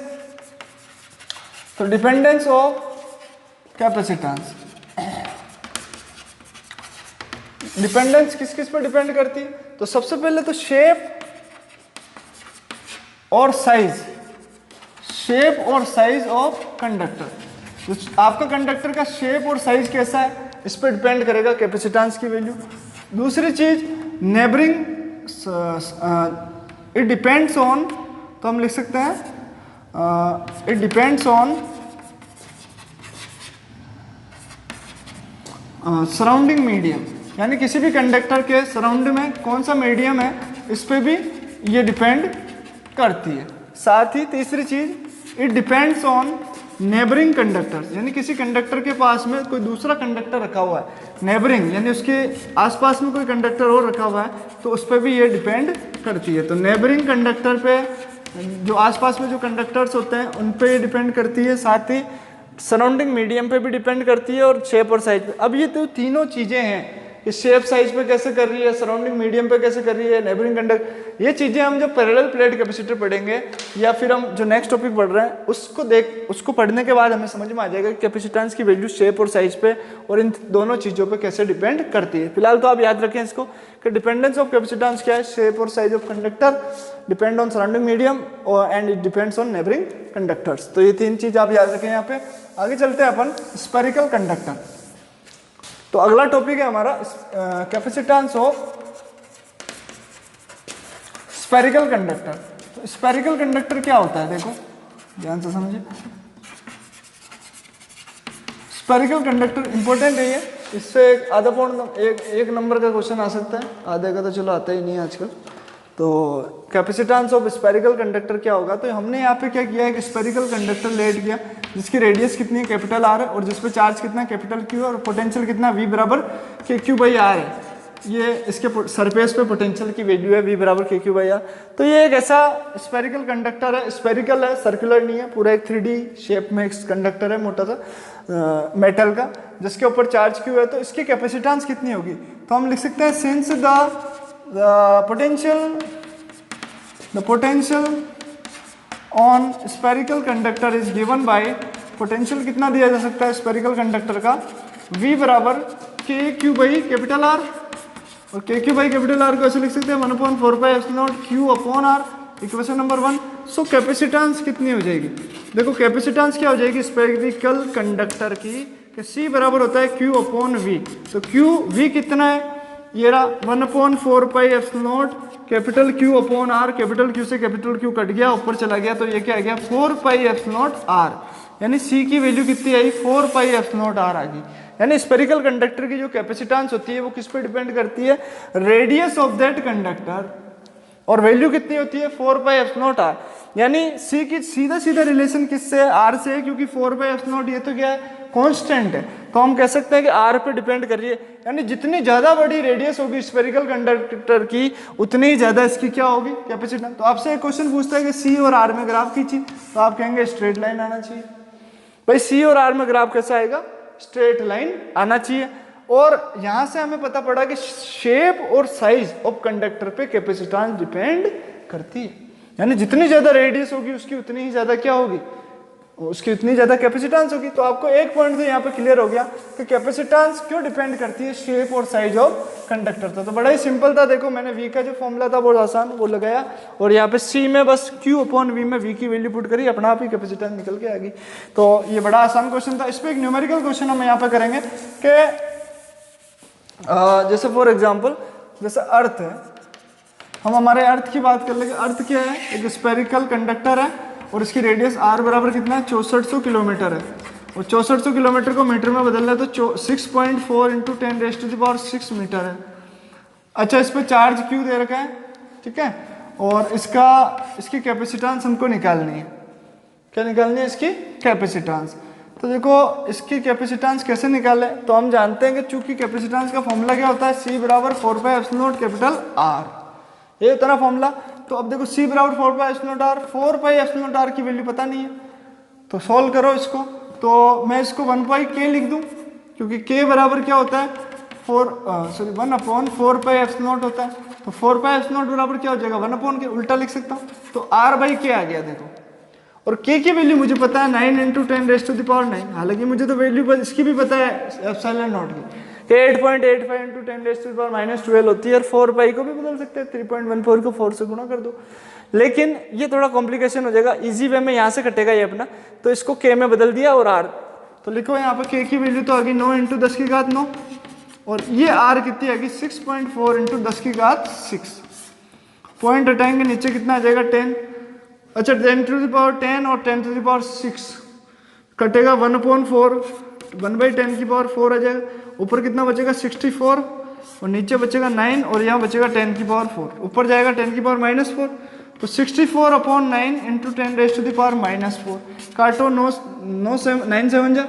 तो डिपेंडेंस ऑफ कैपेसिटेंस, डिपेंडेंस किस किस पर डिपेंड करती है, तो सबसे पहले तो शेप और साइज ऑफ कंडक्टर। तो आपका कंडक्टर का शेप और साइज कैसा है इस पर डिपेंड करेगा कैपेसिटेंस की वैल्यू। दूसरी चीज नेबरिंग, इट डिपेंड्स ऑन, तो हम लिख सकते हैं it depends on surrounding medium, यानी किसी भी कंडक्टर के सराउंड में कौन सा मीडियम है इस पे भी ये डिपेंड करती है। साथ ही तीसरी चीज it depends on neighbouring conductors, यानी किसी कंडक्टर के पास में कोई दूसरा कंडक्टर रखा हुआ है, नेबरिंग यानी उसके आसपास में कोई कंडक्टर और रखा हुआ है, तो उस पर भी ये डिपेंड करती है। तो नेबरिंग कंडक्टर पे जो आसपास में जो कंडक्टर्स होते हैं उन पे ये डिपेंड करती है, साथ ही सराउंडिंग मीडियम पे भी डिपेंड करती है और शेप और साइज पे। अब ये तो तीनों चीज़ें हैं कि शेप साइज पे कैसे कर रही है, सराउंडिंग मीडियम पे कैसे कर रही है, नेबरिंग कंडक्ट, ये चीज़ें हम जब पैरेलल प्लेट कैपेसिटर पढ़ेंगे या फिर हम जो नेक्स्ट टॉपिक पढ़ रहे हैं उसको पढ़ने के बाद हमें समझ में आ जाएगा कि कैपेसिटेंस की वैल्यू शेप और साइज पे और इन दोनों चीज़ों पे कैसे डिपेंड करती है। फिलहाल तो आप याद रखें इसको कि डिपेंडेंस ऑफ कैपेसिटेंस क्या है, शेप और size of conductor depend on surrounding medium और and it depends on neighbouring conductors. तो ये तीन चीज़ आप याद रखें। यहाँ पे आगे चलते हैं अपन स्फेरिकल कंडक्टर। तो अगला टॉपिक है हमारा कैपेसिटेंस ऑफ स्फेरिकल कंडक्टर। तो स्फेरिकल कंडक्टर क्या होता है, देखो ध्यान से समझिए। स्फेरिकल कंडक्टर इंपॉर्टेंट है ये, इससे आधा पौन एक नंबर का क्वेश्चन आ सकता है, आधे का तो चलो आता ही नहीं है आजकल। तो कैपेसिटेंस ऑफ स्फेरिकल कंडक्टर क्या होगा, तो हमने यहाँ पे क्या किया है, एक स्फेरिकल कंडक्टर लेट किया जिसकी रेडियस कितनी है कैपिटल आर है और जिसपे चार्ज कितना है कैपिटल क्यू है और पोटेंशियल कितना V बराबर के क्यू बाई आर है। ये इसके सरफेस पे पोटेंशियल की वैल्यू है V बराबर के क्यू बाई आर। तो ये एक ऐसा स्फेरिकल कंडक्टर है, स्फेरिकल है, सर्कुलर नहीं है, पूरा एक 3D शेप में एक कंडक्टर है मोटा सा मेटल का जिसके ऊपर चार्ज क्यू है। तो इसकी कैपेसिटेंस कितनी होगी, तो हम लिख सकते हैं since the potential on spherical conductor is given by, potential कितना दिया जा सकता है स्फेरिकल कंडक्टर का, V बराबर के क्यू बाई कैपिटल आर, और के क्यू बाई कैपिटल आर को ऐसे लिख सकते हैं 1/4 pi epsilon naught Q upon R, equation number 1। So capacitance कितनी हो जाएगी, देखो कैपेसिटेंस क्या हो जाएगी स्फेरिकल कंडक्टर की, कि C बराबर होता है Q अपॉन V। तो Q V कितना है, ये रहा 1/4 pi epsilon not capital Q upon R, capital Q से कैपिटल Q कट गया ऊपर चला गया, तो ये क्या आ गया 4 पाई एप्सिलॉन नॉट R, यानी C की वैल्यू कितनी आई 4 पाई एप्सिलॉन नॉट R आ गई। यानी स्फेरिकल कंडक्टर की जो कैपेसिटेंस होती है वो किस पे डिपेंड करती है, रेडियस ऑफ दैट कंडक्टर, और वैल्यू कितनी होती है 4 पाई एप्सिलॉन नॉट R। यानी C की सीधा सीधा रिलेशन किससे है, R से है, क्योंकि 4 पाई एप्सिलॉन नॉट ये तो क्या है कांस्टेंट है, तो हम कह सकते हैं कि R पे डिपेंड कर रही है। यानी जितनी ज्यादा बड़ी रेडियस होगी स्फेरिकल कंडक्टर की उतनी ही ज्यादा इसकी क्या होगी कैपेसिटेंस। तो आपसे एक क्वेश्चन पूछता है कि C और R में ग्राफ खींचिए, तो आप कहेंगे स्ट्रेट लाइन आना चाहिए। भाई C और R में ग्राफ कैसा आएगा, स्ट्रेट लाइन आना चाहिए। और यहां से हमें पता पड़ा कि शेप और साइज ऑफ कंडक्टर पे कैपेसिटेंस डिपेंड करती है, यानी जितनी ज्यादा रेडियस होगी उसकी उतनी ही ज्यादा क्या होगी, उसकी उतनी ज्यादा कैपेसिटेंस होगी। तो आपको एक पॉइंट तो यहाँ पे क्लियर हो गया कि कैपेसिटेंस क्यों डिपेंड करती है शेप और साइज ऑफ कंडक्टर। तो बड़ा ही सिंपल था, देखो मैंने V का जो फॉर्मूला था बहुत आसान वो लगाया और यहाँ पे C में बस Q अपॉन V में V की वैल्यू पुट करी, अपना आप ही कैपेसिटेंस निकल के आ गई। तो ये बड़ा आसान क्वेश्चन था। इस पर एक न्यूमेरिकल क्वेश्चन हम यहाँ पे करेंगे कि जैसे फॉर एग्जाम्पल जैसे अर्थ है, हम हमारे अर्थ की बात कर लेंगे। अर्थ क्या है, एक स्फेरिकल कंडक्टर है और इसकी रेडियस R बराबर कितना है 6400 किलोमीटर है, और 6400 किलोमीटर को मीटर में बदल रहा है तो 6.4 इंटू 10⁻⁶ मीटर है। अच्छा, इस पर चार्ज Q दे रखा है, ठीक है, और इसकी कैपेसिटेंस हमको निकालनी है। क्या निकालनी है, इसकी कैपेसिटेंस। तो देखो इसकी कैपेसिटेंस कैसे निकाले, तो हम जानते हैं कि चूंकि कैपेसिटेंस का फॉर्मूला क्या होता है, C बराबर 4 पाई एप्सिलॉन नॉट कैपिटल R, ये होता है फॉर्मूला। तो अब देखो C बराबर 4 पाई epsilon not R, 4 pi epsilon not R की वैल्यू पता नहीं है, तो सॉल्व करो इसको। तो मैं इसको 1 पाई K लिख दूं, क्योंकि K बराबर क्या होता है 1/4 पाई एप्सिलॉन नॉट होता है, तो 4 पाई एप्सिलॉन नॉट बराबर क्या हो जाएगा 1/K, उल्टा लिख सकता हूँ, तो R/K आ गया देखो। और K की वैल्यू मुझे पता है 9 इंटू 10⁻⁹, हालांकि मुझे तो वैल्यू इसकी भी पता है एप्सिलॉन नॉट की 8.85 इंटू 10⁻⁻12 होती है, और 4 पाई को भी बदल सकते हैं, 3.14 को 4 से गुणा कर दो। लेकिन ये थोड़ा कॉम्प्लिकेशन हो जाएगा, इजी वे में यहाँ से कटेगा ये अपना, तो इसको K में बदल दिया और R, तो लिखो यहाँ पर K की वैल्यू तो आ गई 9 इंटू 10⁻9, और ये R कितनी आ गई 6.4 इंटू 10⁻6। पॉइंट हटाएंगे नीचे कितना आ जाएगा 10, अच्छा 10⁻10 और 10⁻6 कटेगा 1/4, 1/10⁴ आ जाएगा। ऊपर कितना बचेगा 64 और नीचे बचेगा 9 और यहाँ बचेगा 10⁻4, ऊपर जाएगा 10⁻⁻4 तो 64/9 इंटू 10⁻⁻⁴। काटो, 9 7 जा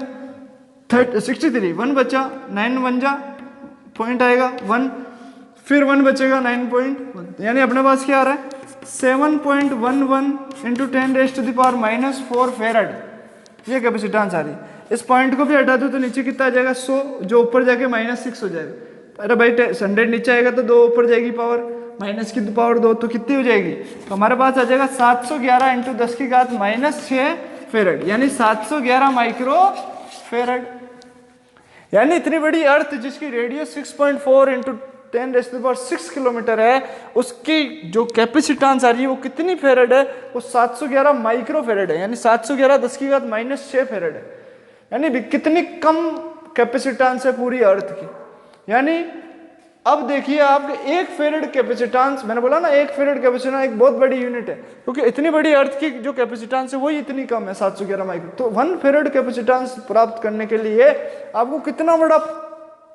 63, 1 बचा, 9 1 जा पॉइंट आएगा 1, फिर 1 बचेगा 9.1, यानी अपने पास क्या आ रहा है 7.11 इंटू 10⁻⁻⁴ फेरड, ये कैपेसिटेंस आ रही है। इस पॉइंट को भी हटा दो तो नीचे कितना आ जाएगा 100, जो ऊपर जाके -6 हो जाएगा। अरे भाई 100 नीचे आएगा तो 2 ऊपर जाएगी पावर, माइनस की पावर 2 तो कितनी हो जाएगी, तो हमारे पास आ जाएगा 711 इंटू 10⁻⁻6 फेरड, यानी 711 माइक्रो फेरड। यानी इतनी बड़ी अर्थ जिसकी रेडियस 6.4 इंटू 10⁻⁶ किलोमीटर है, उसकी जो कैपेसिटेंस आ रही है वो कितनी फेरड है, वो 711 माइक्रो फेरड है, यानी 711 10⁻⁻6 फेरड है। यानी कितनी कम कैपेसिटेंस है पूरी अर्थ की। यानी अब देखिए आप, एक फेरड कैपेसिटेंस, मैंने बोला ना एक फेरड कैपेसिटेंस एक बहुत बड़ी यूनिट है, क्योंकि इतनी बड़ी अर्थ की जो कैपेसिटेंस है वही इतनी कम है 711 माइक्रो। तो 1 फेरड कैपेसिटेंस प्राप्त करने के लिए आपको कितना बड़ा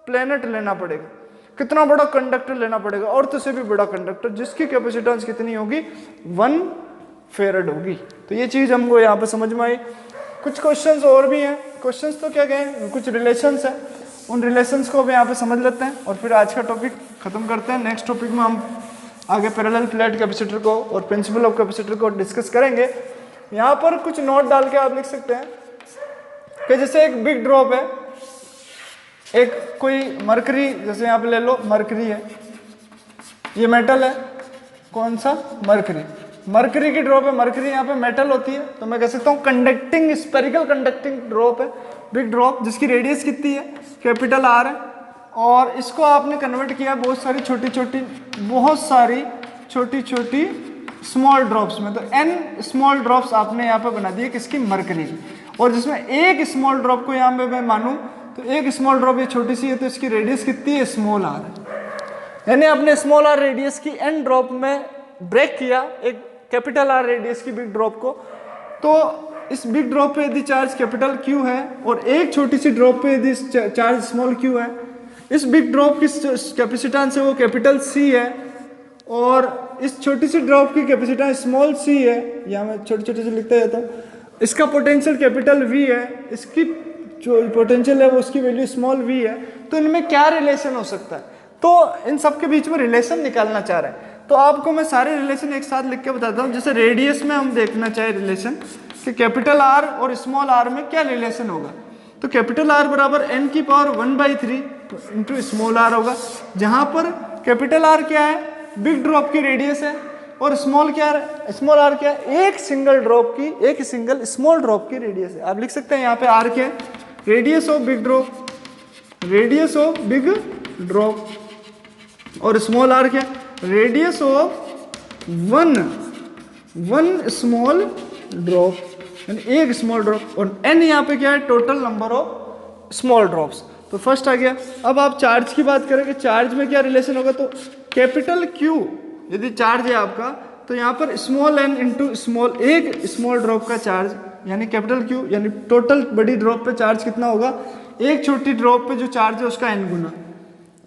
प्लेनेट लेना पड़ेगा, कितना बड़ा कंडक्टर लेना पड़ेगा, अर्थ से भी बड़ा कंडक्टर, जिसकी कैपेसिटेंस कितनी होगी 1 फेरड होगी। तो ये चीज हमको यहाँ पे समझ में आई। कुछ क्वेश्चंस और भी हैं, क्वेश्चंस तो क्या कहें, कुछ रिलेशंस है, उन रिलेशंस को भी यहाँ पे समझ लेते हैं और फिर आज का टॉपिक खत्म करते हैं। नेक्स्ट टॉपिक में हम आगे पैरेलल फ्लैट कैपेसिटर को और प्रिंसिपल ऑफ कैपेसिटर को डिस्कस करेंगे। यहाँ पर कुछ नोट डाल के आप लिख सकते हैं कि जैसे एक बिग ड्रॉप है, एक कोई मरकरी, जैसे यहाँ पे ले लो मरकरी है, ये मेटल है, कौन सा मरकरी, मरकरी की ड्रॉप है, मरकरी यहाँ पे मेटल होती है, तो मैं कह सकता हूँ कंडक्टिंग, स्पेरिकल कंडक्टिंग ड्रॉप है, बिग ड्रॉप, जिसकी रेडियस कितनी है कैपिटल R है, और इसको आपने कन्वर्ट किया बहुत सारी छोटी छोटी स्मॉल ड्रॉप्स में, तो n स्मॉल ड्रॉप्स आपने यहाँ पे बना दिए किसकी, मरकरी की, और जिसमें एक स्मॉल ड्रॉप को यहाँ पे मैं मानूं तो एक स्मॉल ड्रॉप ये छोटी सी है, तो इसकी रेडियस कितनी है, स्मॉल r है। यानी आपने स्मॉल r रेडियस की n ड्रॉप में ब्रेक किया एक कैपिटल R रेडियस की बिग ड्रॉप को, तो इस बिग ड्रॉप पे यदि चार्ज कैपिटल Q है और एक छोटी सी ड्रॉप पे यदि चार्ज स्मॉल q है, इस बिग ड्रॉप की कैपेसिटेंस है वो कैपिटल C है, और इस छोटी सी ड्रॉप की कैपेसिटेंस स्मॉल c है, यहाँ मैं छोटे छोटे से लिखता जाता हूँ, इसका पोटेंशियल कैपिटल V है, इसकी जो पोटेंशियल है वो उसकी वैल्यू स्मॉल v है। तो इनमें क्या रिलेशन हो सकता है, तो इन सब के बीच में रिलेशन निकालना चाह रहे हैं, तो आपको मैं सारे रिलेशन एक साथ लिख के बताता हूँ। जैसे रेडियस में हम देखना चाहे रिलेशन कि कैपिटल R और स्मॉल r में क्या रिलेशन होगा, तो कैपिटल R बराबर n की पावर 1/3 इंटू स्मॉल r होगा, जहां पर कैपिटल R क्या है, बिग ड्रॉप की रेडियस है, और स्मॉल क्या है, स्मॉल r क्या है, एक सिंगल स्मॉल ड्रॉप की रेडियस है। आप लिख सकते हैं यहाँ पे r क्या है, radius of big drop, radius of big drop, और स्मॉल r क्या, radius of one small drop, यानी एक स्मॉल ड्रॉप, और n यहाँ पे क्या है, total number of small drops. तो फर्स्ट आ गया। अब आप चार्ज की बात करें कि चार्ज में क्या रिलेशन होगा, तो कैपिटल Q यदि चार्ज है आपका, तो यहाँ पर स्मॉल n इंटू स्मॉल, एक स्मॉल ड्रॉप का चार्ज यानी कैपिटल Q, यानी टोटल बड़ी ड्रॉप पे चार्ज कितना होगा, एक छोटी ड्रॉप पे जो चार्ज है उसका n गुना,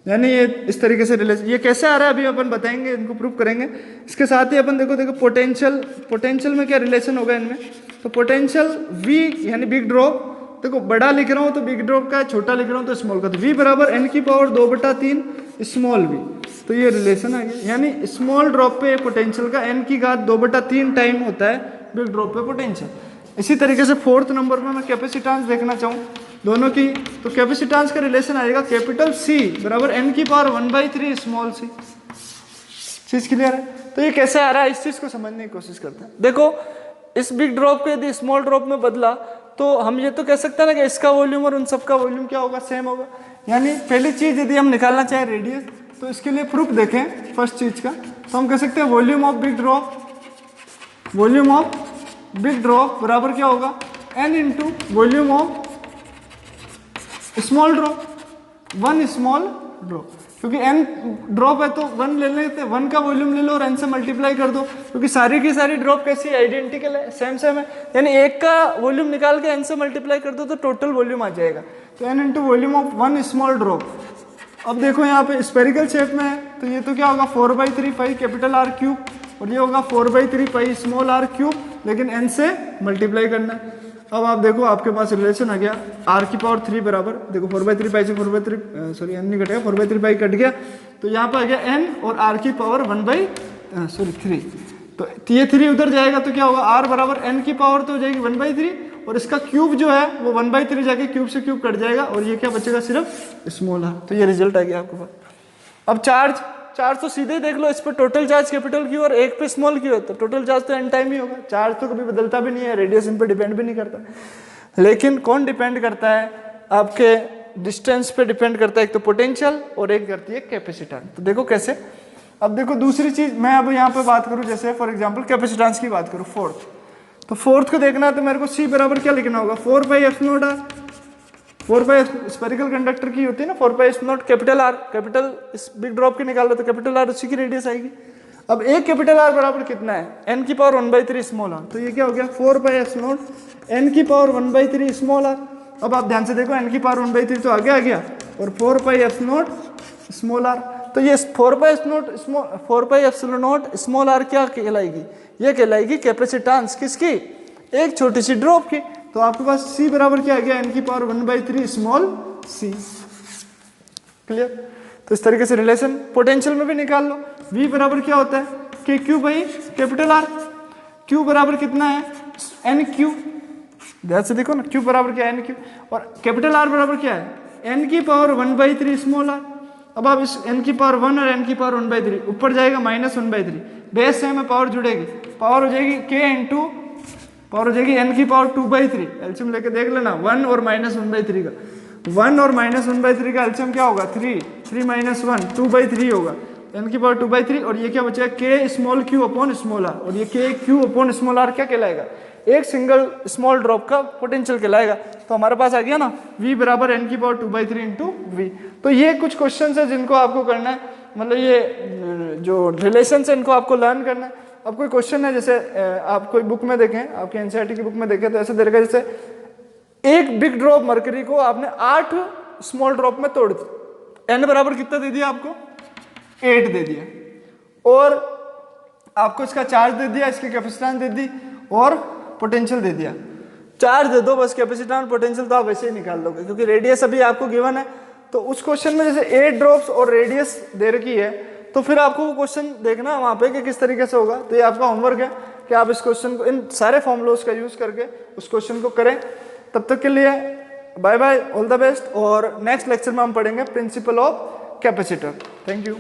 यानी ये इस तरीके से रिलेशन। ये कैसे आ रहा है अभी अपन बताएंगे, इनको प्रूव करेंगे। इसके साथ ही अपन देखो पोटेंशियल में क्या रिलेशन होगा इनमें, तो पोटेंशियल V यानी बिग ड्रॉप, देखो बड़ा लिख रहा हूँ तो बिग ड्रॉप का, छोटा लिख रहा हूँ तो स्मॉल का, तो V बराबर n की पावर 2/3 स्मॉल v, तो ये रिलेशन आ गया। यानी स्मॉल ड्रॉप पे पोटेंशियल का n की घात 2/3 टाइम होता है बिग ड्रॉप पे पोटेंशियल। इसी तरीके से फोर्थ नंबर पर मैं कैपेसिटेंस देखना चाहूँ दोनों की, तो कैपेसिटेंस का रिलेशन आएगा कैपिटल C बराबर n की पावर 1/3 स्मॉल c। चीज क्लियर है, तो ये कैसे आ रहा है इस चीज को समझने की कोशिश करते हैं। देखो इस बिग ड्रॉप को यदि स्मॉल ड्रॉप में बदला तो हम ये तो कह सकते हैं ना कि इसका वॉल्यूम और उन सब का वॉल्यूम क्या होगा, सेम होगा। यानी पहली चीज यदि हम निकालना चाहे रेडियस, तो इसके लिए प्रूफ देखें फर्स्ट चीज का, तो हम कह सकते हैं वॉल्यूम ऑफ बिग ड्रॉप बराबर क्या होगा, n into volume of small drop, one small drop, क्योंकि n ड्रॉप है तो 1 ले लेते हैं, 1 का वॉल्यूम ले लो और n से मल्टीप्लाई कर दो, क्योंकि सारी की सारी ड्रॉप कैसी है, आइडेंटिकल है, सेम है। यानी एक का वॉल्यूम निकाल के n से मल्टीप्लाई कर दो तो टोटल वॉल्यूम आ जाएगा, तो n into volume of 1 small drop. अब देखो यहाँ पे स्पेरिकल शेप में है, तो ये तो क्या होगा 4/3 पाई कैपिटल R क्यूब, और ये होगा 4/3 पाई स्मॉल r क्यूब, लेकिन n से मल्टीप्लाई करना है। अब आप देखो आपके पास रिलेशन आ गया r की पावर 3 बराबर, देखो 4/3 पाई से 4/3 सॉरी n नहीं कटेगा, 4/3 पाई कट गया, तो यहाँ पर आ गया n और r की पावर 3। तो ये 3 उधर जाएगा तो क्या होगा, r बराबर n की पावर तो हो जाएगी 1/3 और इसका क्यूब जो है वो 1/3 जाके क्यूब से क्यूब कट जाएगा और ये क्या बचेगा, सिर्फ स्मॉल r। तो ये रिजल्ट आ गया आपके पास। अब चार्ज तो सीधे ही देख लो, इस पर टोटल चार्ज कैपिटल क्यू और एक पे स्मॉल क्यू है, तो टोटल चार्ज तो एन टाइम ही होगा। चार्ज तो कभी बदलता भी नहीं है, रेडियस इन पे डिपेंड भी नहीं करता, लेकिन कौन डिपेंड करता है, आपके डिस्टेंस पे डिपेंड करता है, एक तो पोटेंशियल और एक करती है कैपेसिटेंस। तो देखो कैसे, अब देखो दूसरी चीज मैं अब यहाँ पे बात करूँ, जैसे फॉर एग्जाम्पल कैपेसिटेंस की बात करूँ फोर्थ, तो फोर्थ को देखना है तो मेरे को C बराबर क्या लिखना होगा, 4πε0r। 4π स्फेरिकल कंडक्टर की होती है ना, 4πε0 कैपिटल R, कैपिटल इस बिग ड्रॉप की निकाल लो तो कैपिटल R उसी की रेडियस आएगी। अब एक कैपिटल R बराबर कितना है, n की पावर 1/3 स्मॉल r, तो ये क्या हो गया 4πε0 n की पावर 1/3 स्मॉल r। अब आप ध्यान से देखो n की पावर 1/3 तो आगे आ गया और 4πε0 स्मॉल r, तो ये 4πε0 स्मॉल r क्या कहलाएगी, ये कहलाएगी कैपेसिटेंस किसकी, एक छोटी सी ड्रॉप की। तो आपके पास C बराबर क्या आ गया, n की पावर 1/3 स्मॉल c। क्लियर। तो इस तरीके से रिलेशन पोटेंशियल में भी निकाल लो। V बराबर क्या होता है, के Q by capital R। Q बराबर कितना है, n क्यू, ध्यान से देखो ना, Q बराबर क्या है n क्यू, और कैपिटल R बराबर क्या है, n की पावर 1/3 स्मॉल r। अब आप इस n की पावर 1 और n की पावर 1/3 ऊपर जाएगा -1/3, बेस सेम है, पावर जुड़ेगी, पावर हो जाएगी k इंटू पावर हो जाएगी n की पावर 2/3, एलसीएम लेके देख लेना 1 और -1/3 का, 1 और -1/3 का एलसीएम क्या होगा 3, 3 - 1 2/3 होगा, n की पावर 2/3 और ये क्या बचेगा k small q upon small r, और ये k q upon small r क्या कहलाएगा, एक सिंगल स्मॉल ड्रॉप का पोटेंशियल कहलाएगा। तो हमारे पास आ गया ना v बराबर n की पावर 2/3 इंटू v। तो ये कुछ क्वेश्चन है जिनको आपको करना है, मतलब ये जो रिलेशन है इनको आपको लर्न करना है। अब कोई क्वेश्चन है, जैसे आप कोई बुक में देखें, आपके एनसीईआरटी की बुक में देखें तो ऐसे दे रखा है, जैसे एक बिग ड्रॉप मरकरी को आपने 8 स्मॉल ड्रॉप में तोड़ दिया, n बराबर कितना दे दिया आपको 8 दे दिया, और आपको इसका चार्ज दे दिया, इसकी कैपेसिटेंस दे दी और पोटेंशियल दे दिया। चार्ज दे दो बस, कैपेसिटेंस पोटेंशियल तो आप वैसे ही निकाल लोगे क्योंकि रेडियस अभी आपको गिवन है। तो उस क्वेश्चन में जैसे 8 ड्रॉप्स और रेडियस दे रखी है, तो फिर आपको वो क्वेश्चन देखना वहां पे कि किस तरीके से होगा। तो ये आपका होमवर्क है कि आप इस क्वेश्चन को, इन सारे फॉर्मूलाज का यूज करके उस क्वेश्चन को करें। तब तक के लिए bye bye, all the best, और नेक्स्ट लेक्चर में हम पढ़ेंगे principle of capacitor. Thank you.